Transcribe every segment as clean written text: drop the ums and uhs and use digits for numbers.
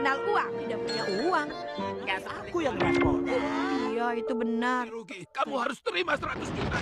mengenal uang, tidak punya uang. Kan aku yang respon. Iya, itu benar. Rugi, kamu harus terima 100 juta.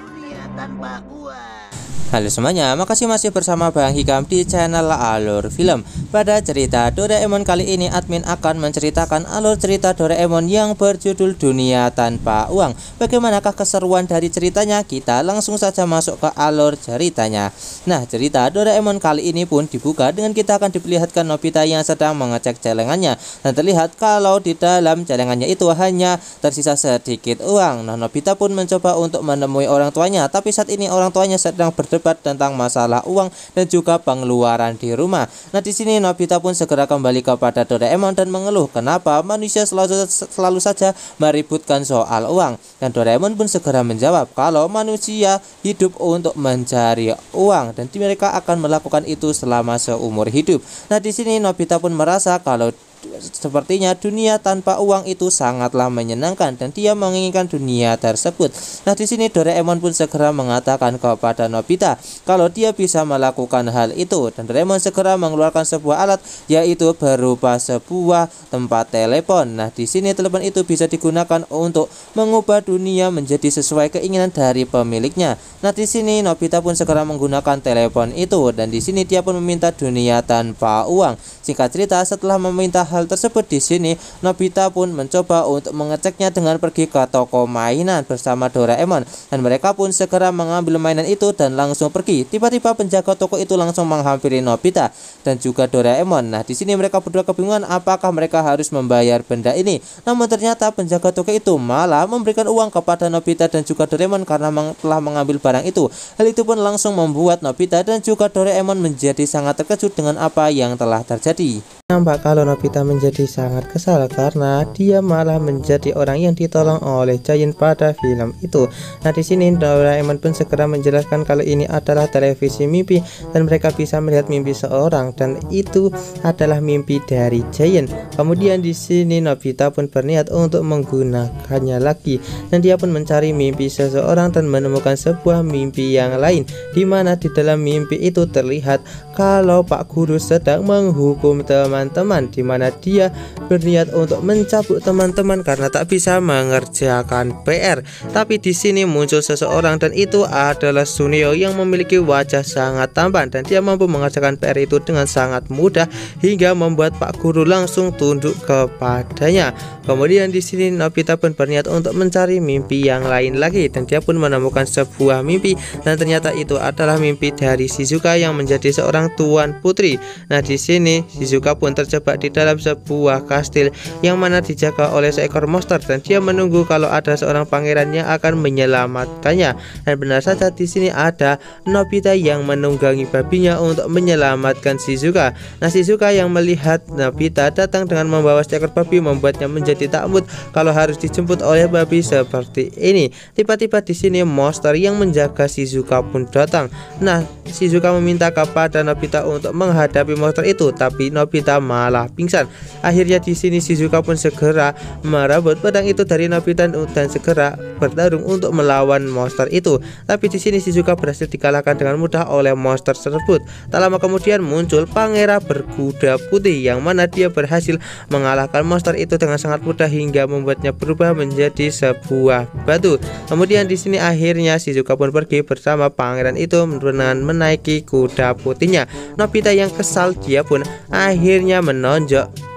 Dunia tanpa uang. Halo semuanya, makasih masih bersama Bang Hikam di channel Alur Film. Pada cerita Doraemon kali ini, admin akan menceritakan alur cerita Doraemon yang berjudul Dunia Tanpa Uang. Bagaimanakah keseruan dari ceritanya? Kita langsung saja masuk ke alur ceritanya. Nah, cerita Doraemon kali ini pun dibuka dengan kita akan diperlihatkan Nobita yang sedang mengecek celengannya. Dan terlihat kalau di dalam celengannya itu hanya tersisa sedikit uang. Nah, Nobita pun mencoba untuk menemui orang tuanya, tapi saat ini orang tuanya sedang berdebat tentang masalah uang dan juga pengeluaran di rumah. Nah, di sini Nobita pun segera kembali kepada Doraemon dan mengeluh kenapa manusia selalu saja meributkan soal uang. Dan Doraemon pun segera menjawab kalau manusia hidup untuk mencari uang dan mereka akan melakukan itu selama seumur hidup. Nah, di sini Nobita pun merasa kalau sepertinya dunia tanpa uang itu sangatlah menyenangkan dan dia menginginkan dunia tersebut. Nah, di sini Doraemon pun segera mengatakan kepada Nobita kalau dia bisa melakukan hal itu, dan Doraemon segera mengeluarkan sebuah alat yaitu berupa sebuah tempat telepon. Nah, di sini telepon itu bisa digunakan untuk mengubah dunia menjadi sesuai keinginan dari pemiliknya. Nah, di sini Nobita pun segera menggunakan telepon itu dan di sini dia pun meminta dunia tanpa uang. Singkat cerita, setelah meminta hal tersebut, di sini Nobita pun mencoba untuk mengeceknya dengan pergi ke toko mainan bersama Doraemon, dan mereka pun segera mengambil mainan itu dan langsung pergi. Tiba-tiba penjaga toko itu langsung menghampiri Nobita dan juga Doraemon. Nah, di sini mereka berdua kebingungan apakah mereka harus membayar benda ini. Namun ternyata penjaga toko itu malah memberikan uang kepada Nobita dan juga Doraemon karena telah mengambil barang itu. Hal itu pun langsung membuat Nobita dan juga Doraemon menjadi sangat terkejut dengan apa yang telah terjadi. Nampak kalau Nobita menjadi sangat kesal karena dia malah menjadi orang yang ditolong oleh Giant pada film itu. Nah, di sini Doraemon pun segera menjelaskan kalau ini adalah televisi mimpi dan mereka bisa melihat mimpi seorang dan itu adalah mimpi dari Giant. Kemudian di sini Nobita pun berniat untuk menggunakannya lagi dan dia pun mencari mimpi seseorang dan menemukan sebuah mimpi yang lain, di mana di dalam mimpi itu terlihat kalau Pak Guru sedang menghukum teman-teman, di mana dia berniat untuk mencabut teman-teman karena tak bisa mengerjakan PR. Tapi di sini muncul seseorang dan itu adalah Suneo yang memiliki wajah sangat tampan dan dia mampu mengerjakan PR itu dengan sangat mudah hingga membuat Pak Guru langsung tunduk kepadanya. Kemudian di sini Nobita pun berniat untuk mencari mimpi yang lain lagi dan dia pun menemukan sebuah mimpi dan ternyata itu adalah mimpi dari Shizuka yang menjadi seorang tuan putri. Nah, di sini Shizuka pun terjebak di dalam sebuah kastil yang mana dijaga oleh seekor monster dan dia menunggu kalau ada seorang pangeran yang akan menyelamatkannya. Dan benar saja di sini ada Nobita yang menunggangi babinya untuk menyelamatkan Shizuka. Nah, Shizuka yang melihat Nobita datang dengan membawa seekor babi membuatnya menjadi takut kalau harus dijemput oleh babi seperti ini. Tiba-tiba di sini monster yang menjaga Shizuka pun datang. Nah, Shizuka meminta kepada Nobita untuk menghadapi monster itu, tapi Nobita malah pingsan. Akhirnya di sini Shizuka pun segera merebut pedang itu dari Nobita dan segera bertarung untuk melawan monster itu. Tapi di sini Shizuka berhasil dikalahkan dengan mudah oleh monster tersebut. Tak lama kemudian muncul pangeran berkuda putih yang mana dia berhasil mengalahkan monster itu dengan sangat mudah hingga membuatnya berubah menjadi sebuah batu. Kemudian di sini akhirnya Shizuka pun pergi bersama pangeran itu dengan menaiki kuda putihnya. Nobita yang kesal dia pun akhirnya menonjok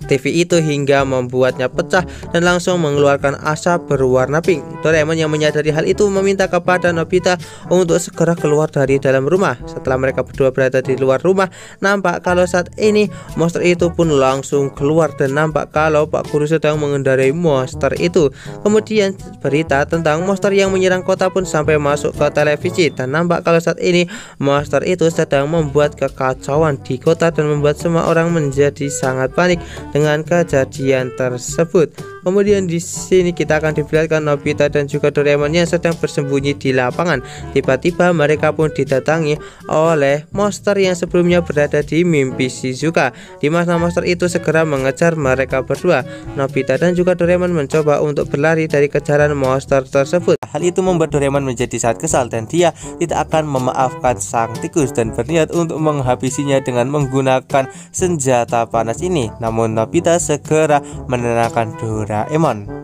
TV itu hingga membuatnya pecah dan langsung mengeluarkan asap berwarna pink. Doraemon yang menyadari hal itu meminta kepada Nobita untuk segera keluar dari dalam rumah. Setelah mereka berdua berada di luar rumah, nampak kalau saat ini monster itu pun langsung keluar dan nampak kalau Pak Guru sedang mengendarai monster itu. Kemudian berita tentang monster yang menyerang kota pun sampai masuk ke televisi dan nampak kalau saat ini monster itu sedang membuat kekacauan di kota dan membuat semua orang menjadi sangat panik dengan kejadian tersebut. Kemudian di sini kita akan diperlihatkan Nobita dan juga Doraemon yang sedang bersembunyi di lapangan. Tiba-tiba mereka pun didatangi oleh monster yang sebelumnya berada di mimpi Shizuka, di mana monster itu segera mengejar mereka berdua. Nobita dan juga Doraemon mencoba untuk berlari dari kejaran monster tersebut. Hal itu membuat Doraemon menjadi sangat kesal dan dia tidak akan memaafkan sang tikus dan berniat untuk menghabisinya dengan menggunakan senjata panas ini. Namun Nobita segera menenangkan Doraemon.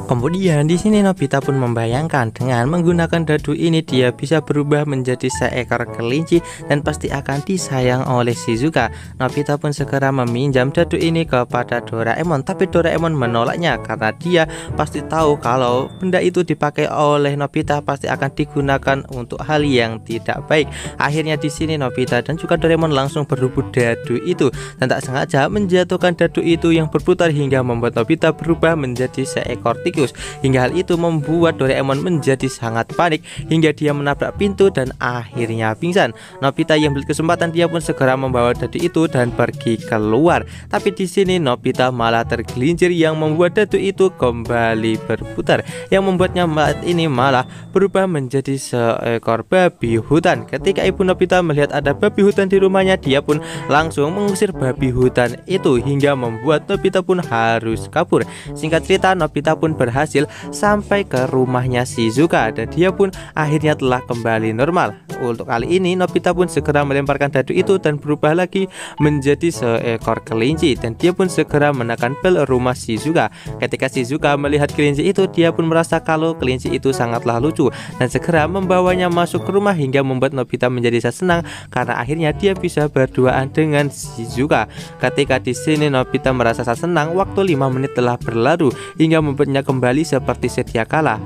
Kemudian di sini Nobita pun membayangkan dengan menggunakan dadu ini dia bisa berubah menjadi seekor kelinci dan pasti akan disayang oleh Shizuka. Nobita pun segera meminjam dadu ini kepada Doraemon, tapi Doraemon menolaknya karena dia pasti tahu kalau benda itu dipakai oleh Nobita pasti akan digunakan untuk hal yang tidak baik. Akhirnya di sini Nobita dan juga Doraemon langsung berebut dadu itu dan tak sengaja menjatuhkan dadu itu yang berputar hingga membuat Nobita berubah menjadi seekor tikus. Hingga hal itu membuat Doraemon menjadi sangat panik hingga dia menabrak pintu dan akhirnya pingsan. Nobita yang melihat kesempatan dia pun segera membawa dadu itu dan pergi keluar. Tapi di sini Nobita malah tergelincir yang membuat dadu itu kembali berputar, yang membuatnya ini malah berubah menjadi seekor babi hutan. Ketika ibu Nobita melihat ada babi hutan di rumahnya, dia pun langsung mengusir babi hutan itu hingga membuat Nobita pun harus kabur. Singkat cerita, Nobita pun berhasil sampai ke rumahnya Shizuka dan dia pun akhirnya telah kembali normal. Untuk kali ini Nobita pun segera melemparkan dadu itu dan berubah lagi menjadi seekor kelinci dan dia pun segera menekan bel rumah Shizuka. Ketika Shizuka melihat kelinci itu, dia pun merasa kalau kelinci itu sangatlah lucu dan segera membawanya masuk ke rumah hingga membuat Nobita menjadi sangat senang karena akhirnya dia bisa berduaan dengan Shizuka. Ketika di sini Nobita merasa sangat senang, waktu 5 menit telah berlalu hingga membuatnya kembali seperti sedia kala.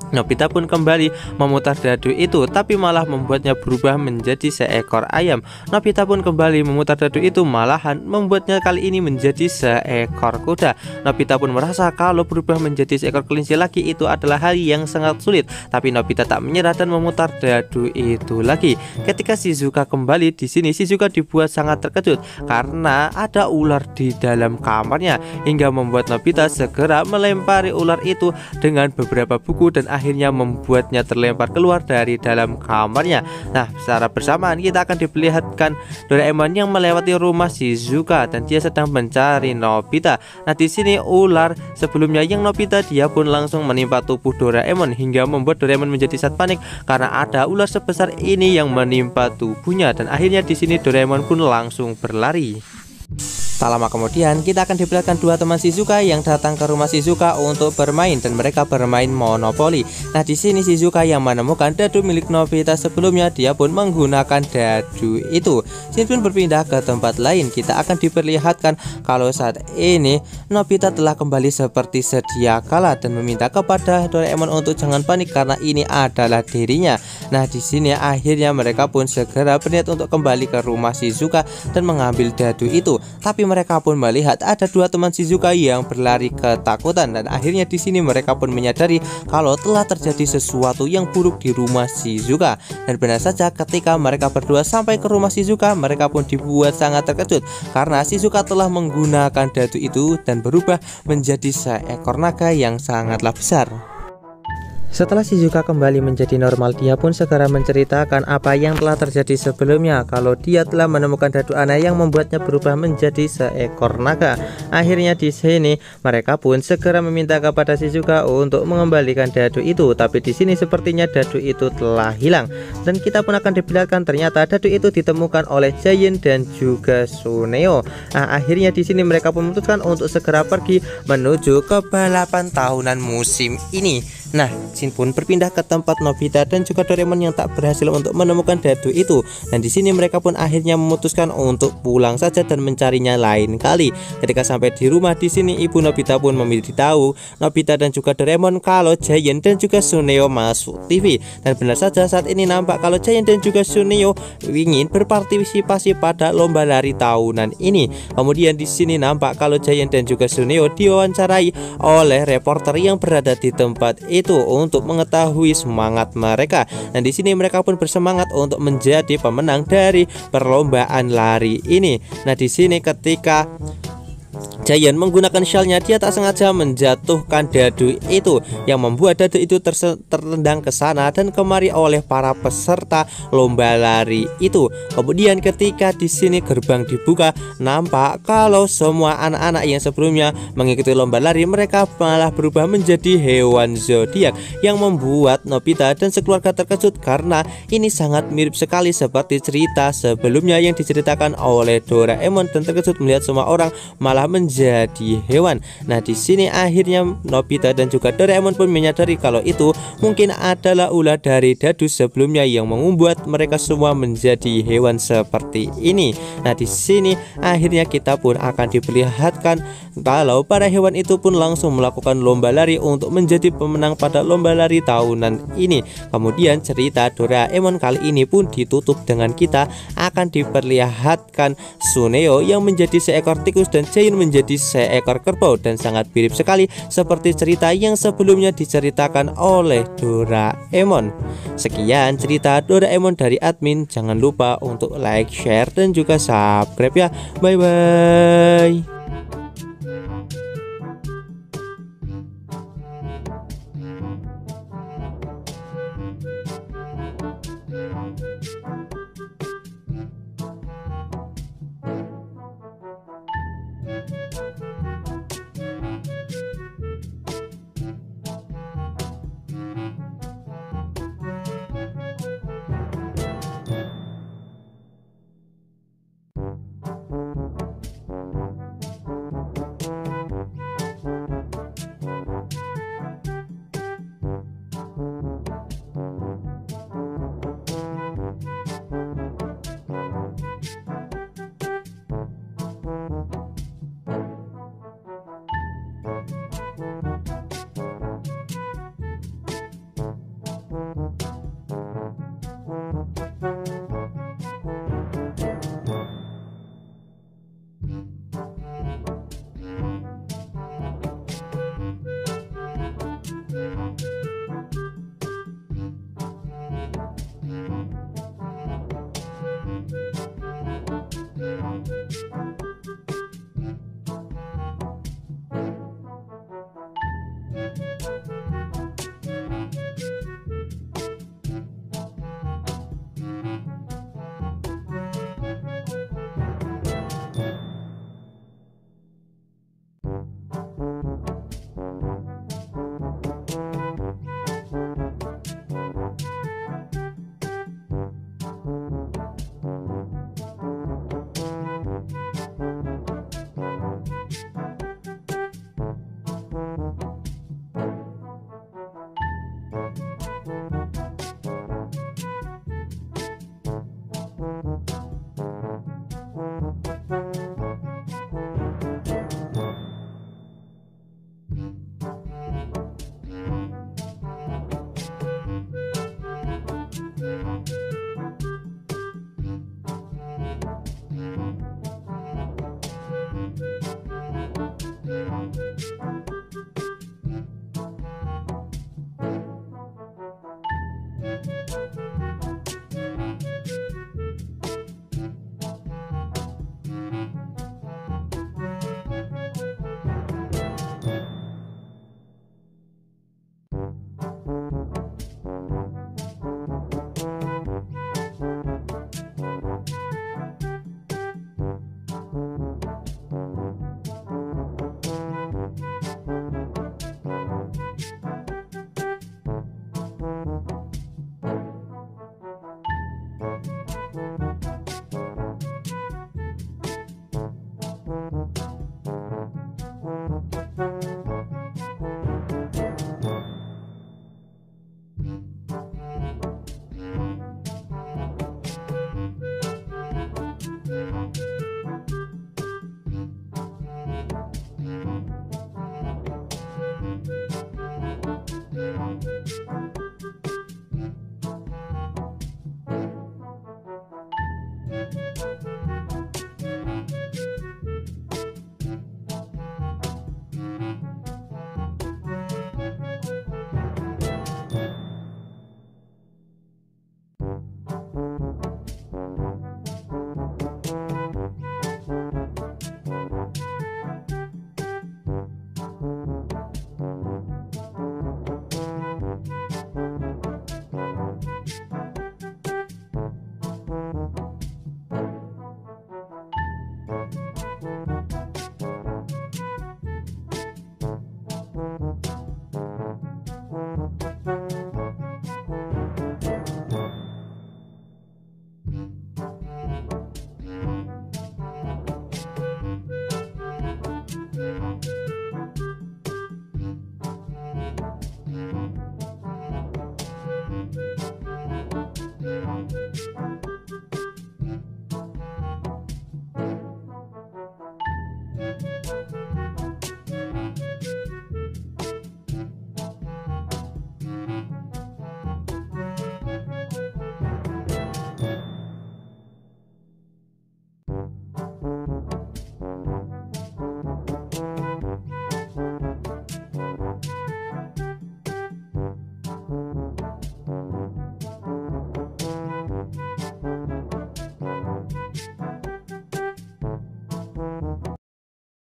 Nobita pun kembali memutar dadu itu, tapi malah membuatnya berubah menjadi seekor ayam. Nobita pun kembali memutar dadu itu, malahan membuatnya kali ini menjadi seekor kuda. Nobita pun merasa kalau berubah menjadi seekor kelinci lagi itu adalah hal yang sangat sulit, tapi Nobita tak menyerah dan memutar dadu itu lagi. Ketika Shizuka kembali di sini, Shizuka dibuat sangat terkejut karena ada ular di dalam kamarnya, hingga membuat Nobita segera melempari ular itu dengan beberapa buku dan akhirnya membuatnya terlempar keluar dari dalam kamarnya. Nah, secara bersamaan kita akan diperlihatkan Doraemon yang melewati rumah Shizuka dan dia sedang mencari Nobita. Nah, di sini ular sebelumnya yang Nobita dia pun langsung menimpa tubuh Doraemon hingga membuat Doraemon menjadi sangat panik karena ada ular sebesar ini yang menimpa tubuhnya dan akhirnya di sini Doraemon pun langsung berlari. Tak lama kemudian kita akan diperlihatkan dua teman Shizuka yang datang ke rumah Shizuka untuk bermain dan mereka bermain monopoli. Nah, di sini Shizuka yang menemukan dadu milik Nobita sebelumnya, dia pun menggunakan dadu itu. Scene pun berpindah ke tempat lain. Kita akan diperlihatkan kalau saat ini Nobita telah kembali seperti sedia kala dan meminta kepada Doraemon untuk jangan panik karena ini adalah dirinya. Nah, di sini akhirnya mereka pun segera berniat untuk kembali ke rumah Shizuka dan mengambil dadu itu. Tapi mereka pun melihat ada dua teman Shizuka yang berlari ketakutan dan akhirnya di sini mereka pun menyadari kalau telah terjadi sesuatu yang buruk di rumah Shizuka. Dan benar saja ketika mereka berdua sampai ke rumah Shizuka, mereka pun dibuat sangat terkejut karena Shizuka telah menggunakan dadu itu dan berubah menjadi seekor naga yang sangatlah besar. Setelah Shizuka kembali menjadi normal, dia pun segera menceritakan apa yang telah terjadi sebelumnya, kalau dia telah menemukan dadu aneh yang membuatnya berubah menjadi seekor naga. Akhirnya di sini mereka pun segera meminta kepada Shizuka untuk mengembalikan dadu itu, tapi di sini sepertinya dadu itu telah hilang dan kita pun akan diperlihatkan ternyata dadu itu ditemukan oleh Giant dan juga Suneo. Nah, akhirnya di sini mereka pun memutuskan untuk segera pergi menuju ke balapan tahunan musim ini. Nah, scene pun berpindah ke tempat Nobita dan juga Doraemon yang tak berhasil untuk menemukan dadu itu. Dan di sini mereka pun akhirnya memutuskan untuk pulang saja dan mencarinya lain kali. Ketika sampai di rumah di sini, ibu Nobita pun memberitahu Nobita dan juga Doraemon kalau Giant dan juga Suneo masuk TV. Dan benar saja saat ini nampak kalau Giant dan juga Suneo ingin berpartisipasi pada lomba lari tahunan ini. Kemudian di sini nampak kalau Giant dan juga Suneo diwawancarai oleh reporter yang berada di tempat itu untuk mengetahui semangat mereka. Dan di sini mereka pun bersemangat untuk menjadi pemenang dari perlombaan lari ini. Nah, di sini ketika Giant menggunakan shellnya, dia tak sengaja menjatuhkan dadu itu yang membuat dadu itu tertendang ke sana dan kemari oleh para peserta lomba lari itu. Kemudian ketika di sini gerbang dibuka, nampak kalau semua anak-anak yang sebelumnya mengikuti lomba lari, mereka malah berubah menjadi hewan zodiak yang membuat Nobita dan sekeluarga terkejut karena ini sangat mirip sekali seperti cerita sebelumnya yang diceritakan oleh Doraemon, dan terkejut melihat semua orang malah menjadi hewan. Nah, di sini akhirnya Nobita dan juga Doraemon pun menyadari kalau itu mungkin adalah ulah dari dadu sebelumnya yang membuat mereka semua menjadi hewan seperti ini. Nah, di sini akhirnya kita pun akan diperlihatkan kalau para hewan itu pun langsung melakukan lomba lari untuk menjadi pemenang pada lomba lari tahunan ini. Kemudian cerita Doraemon kali ini pun ditutup dengan kita akan diperlihatkan Suneo yang menjadi seekor tikus dan Giant menjadi seekor kerbau, dan sangat mirip sekali seperti cerita yang sebelumnya diceritakan oleh Doraemon. Sekian cerita Doraemon dari admin. Jangan lupa untuk like, share, dan juga subscribe ya. Bye bye.